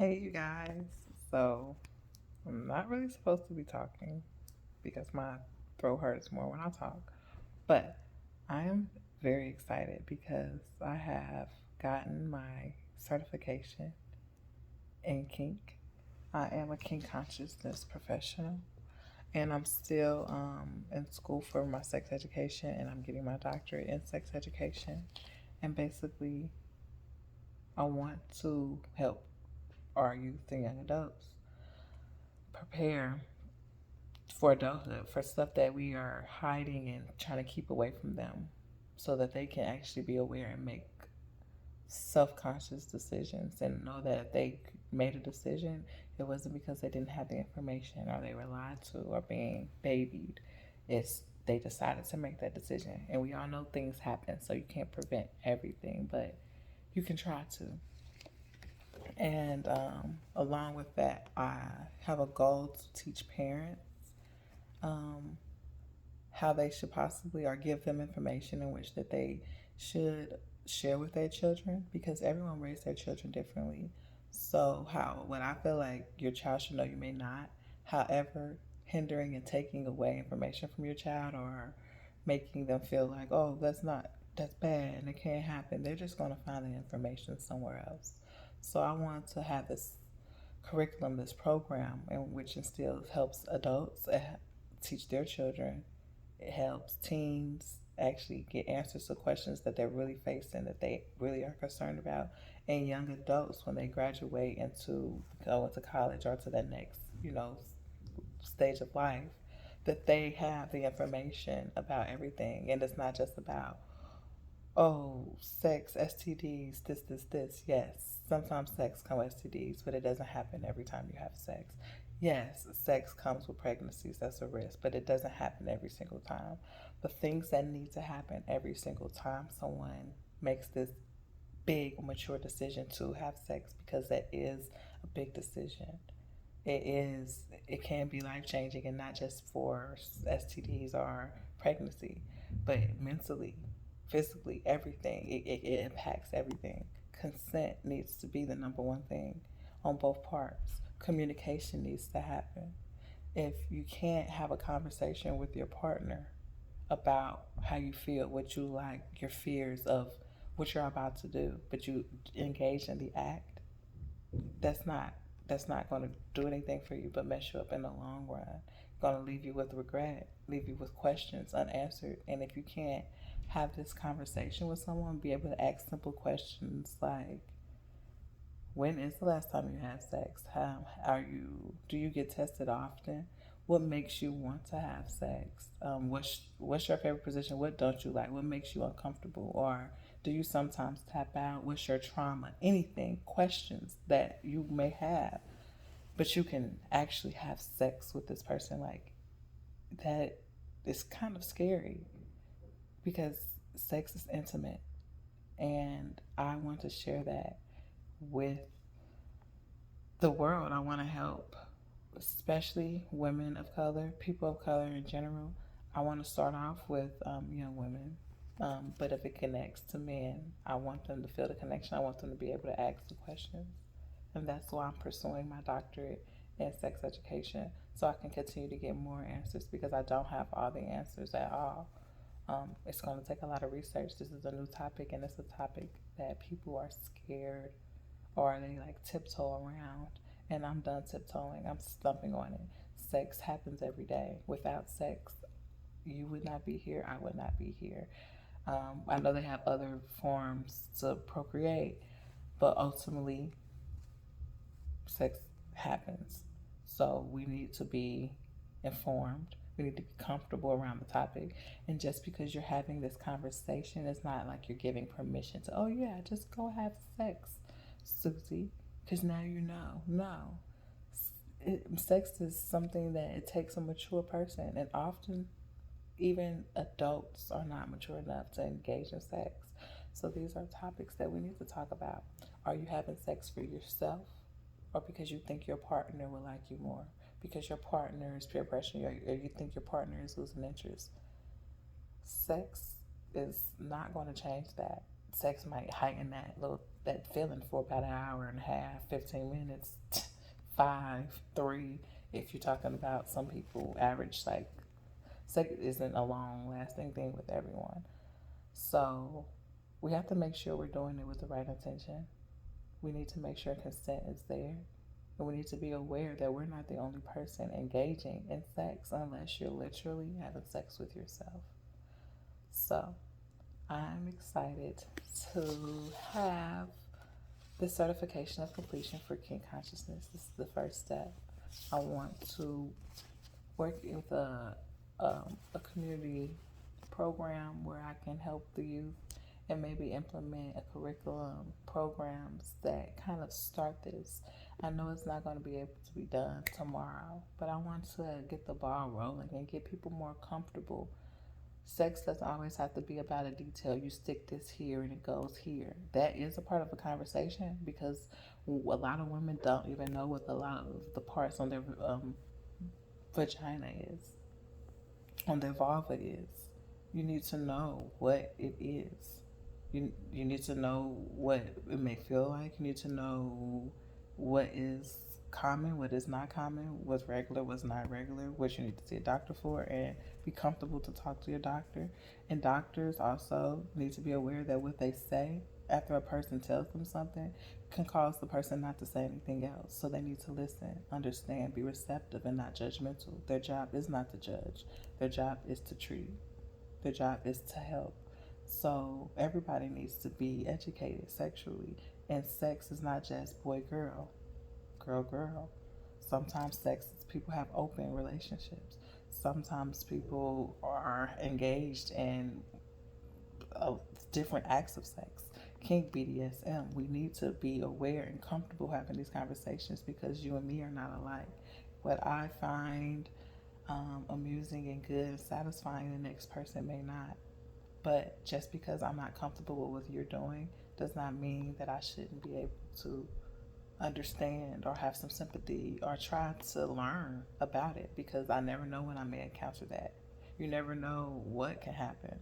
Hey, you guys. So, I'm not really supposed to be talking because my throat hurts more when I talk. But I am very excited because I have gotten my certification in kink. I am a kink consciousness professional, and I'm still in school for my sex education, and I'm getting my doctorate in sex education. And basically, I want to help our youth and young adults prepare for adulthood, for stuff that we are hiding and trying to keep away from them so that they can actually be aware and make self-conscious decisions and know that if they made a decision, it wasn't because they didn't have the information or they were lied to or being babied. It's they decided to make that decision. And we all know things happen, so you can't prevent everything, but you can try to. And along with that, I have a goal to teach parents um, how they should possibly or give them information in which that they should share with their children because everyone raised their children differently. So how what I feel like your child should know you may not. However, hindering and taking away information from your child or making them feel like, oh, that's bad and it can't happen. They're just going to find the information somewhere else. So I want to have this curriculum, this program, in which instills helps adults teach their children. It helps teens actually get answers to questions that they're really facing, that they really are concerned about, and young adults when they graduate and to go into college or to the next, stage of life, that they have the information about everything, and it's not just about sex, STDs, this. Yes, sometimes sex comes with STDs, but it doesn't happen every time you have sex. Yes, sex comes with pregnancies, that's a risk, but it doesn't happen every single time. The things that need to happen every single time someone makes this big, mature decision to have sex, because that is a big decision. It can be life changing, and not just for STDs or pregnancy, but mentally, physically, everything. It impacts everything. Consent needs to be the number one thing on both parts. Communication needs to happen. If you can't have a conversation with your partner about how you feel, what you like, your fears of what you're about to do, but you engage in the act, that's not that's not going to do anything for you but mess you up in the long run. Going to leave you with regret, leave you with questions unanswered. And if you can't have this conversation with someone, be able to ask simple questions like, when is the last time you had sex? How are you? Do you get tested often? What makes you want to have sex? What's your favorite position? What don't you like? What makes you uncomfortable? Or do you sometimes tap out? What's your trauma? Anything, questions that you may have, but you can actually have sex with this person. Like that is kind of scary because sex is intimate, and I want to share that with the world. I want to help, especially women of color, people of color in general. I want to start off with young women, but if it connects to men, I want them to feel the connection. I want them to be able to ask the questions. And that's why I'm pursuing my doctorate in sex education, so I can continue to get more answers because I don't have all the answers at all. It's going to take a lot of research. This is a new topic, and it's a topic that people are scared or they like tiptoe around. And I'm done tiptoeing. I'm stumping on it. Sex happens every day. Without sex, you would not be here. I would not be here. I know they have other forms to procreate, but ultimately, sex happens. So we need to be informed. We need to be comfortable around the topic. And just because you're having this conversation, it's not like you're giving permission to, oh, yeah, just go have sex, Susie, because now you know. No. Sex is something that it takes a mature person, and often even adults are not mature enough to engage in sex. So these are topics that we need to talk about. Are you having sex for yourself, or because you think your partner will like you more? Because your partner is peer pressuring you, or you think your partner is losing interest? Sex is not going to change that. Sex might heighten that little that feeling for about an hour and a half, 15 minutes, five, three. If you're talking about some people, average like sex isn't a long lasting thing with everyone. So we have to make sure we're doing it with the right intention. We need to make sure consent is there. And we need to be aware that we're not the only person engaging in sex unless you're literally having sex with yourself. So I'm excited to have the certification of completion for kink consciousness. This is the first step. I want to work with a community program where I can help the youth and maybe implement a curriculum programs that kind of start this. I know it's not going to be able to be done tomorrow, but I want to get the ball rolling and get people more comfortable. Sex doesn't always have to be about a detail. You stick this here and it goes here. That is a part of the conversation because a lot of women don't even know what a lot of the parts on their vagina is, on their vulva is. You need to know what it is. You need to know what it may feel like. You need to know what is common, what is not common, what's regular, what's not regular, what you need to see a doctor for, and be comfortable to talk to your doctor. And doctors also need to be aware that what they say after a person tells them something can cause the person not to say anything else. So they need to listen, understand, be receptive, and not judgmental. Their job is not to judge. Their job is to treat. Their job is to help. So everybody needs to be educated sexually. And sex is not just boy girl, girl girl. Sometimes people have open relationships. Sometimes people are engaged in different acts of sex. Kink, BDSM. We need to be aware and comfortable having these conversations because you and me are not alike. What I find amusing and good and satisfying, the next person may not. But just because I'm not comfortable with what you're doing does not mean that I shouldn't be able to understand or have some sympathy or try to learn about it because I never know when I may encounter that. You never know what can happen.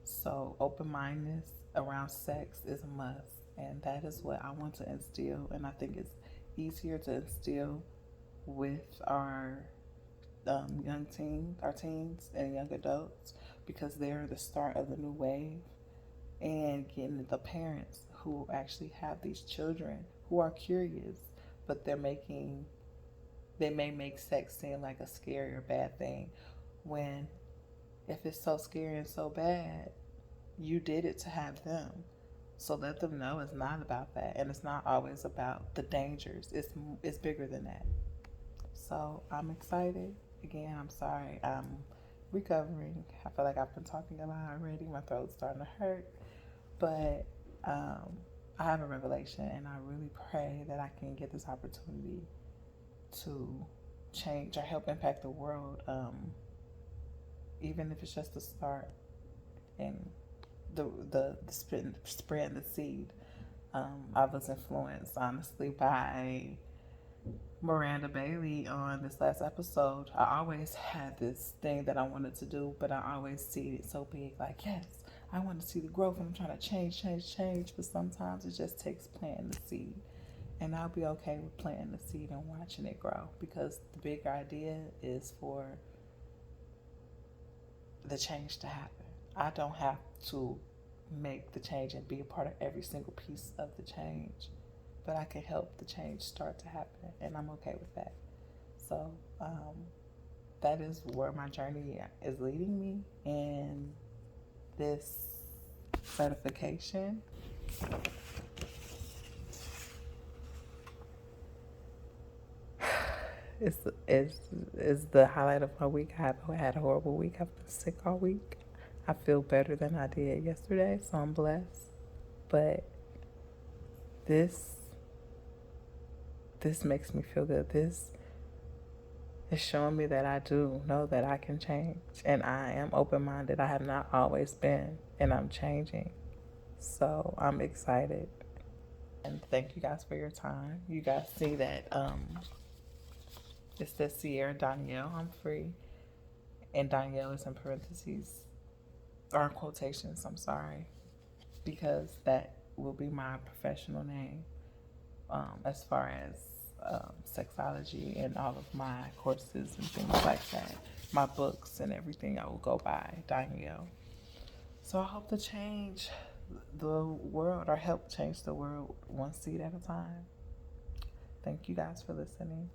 So open mindedness around sex is a must, and that is what I want to instill. And I think it's easier to instill with our our teens and young adults because they're the start of the new wave, and getting the parents who actually have these children who are curious, but they may make sex seem like a scary or bad thing when if it's so scary and so bad, you did it to have them. So let them know it's not about that, and it's not always about the dangers. It's bigger than that. So I'm excited. Again, I'm sorry. I'm recovering. I feel like I've been talking a lot already. My throat's starting to hurt. But I have a revelation, and I really pray that I can get this opportunity to change or help impact the world, even if it's just a start and the spreading the seed. I was influenced, honestly, by Miranda Bailey on this last episode. I always had this thing that I wanted to do, but I always see it so big, like, yes, I want to see the growth and I'm trying to change. But sometimes it just takes planting the seed. And I'll be okay with planting the seed and watching it grow because the big idea is for the change to happen. I don't have to make the change and be a part of every single piece of the change, but I can help the change start to happen, and I'm okay with that. So that is where my journey is leading me, and this certification is the highlight of my week. I had a horrible week. I've been sick all week. I feel better than I did yesterday, so I'm blessed. But this makes me feel good. This is showing me that I do know that I can change, and I am open-minded. I have not always been, and I'm changing. So I'm excited. And thank you guys for your time. You guys see that it says Sierra Danielle Humphrey, and Danielle is in parentheses or in quotations. I'm sorry, because that will be my professional name, as far as sexology and all of my courses and things like that. My books and everything I will go by Danielle. So I hope to change the world or help change the world one seed at a time. Thank you guys for listening.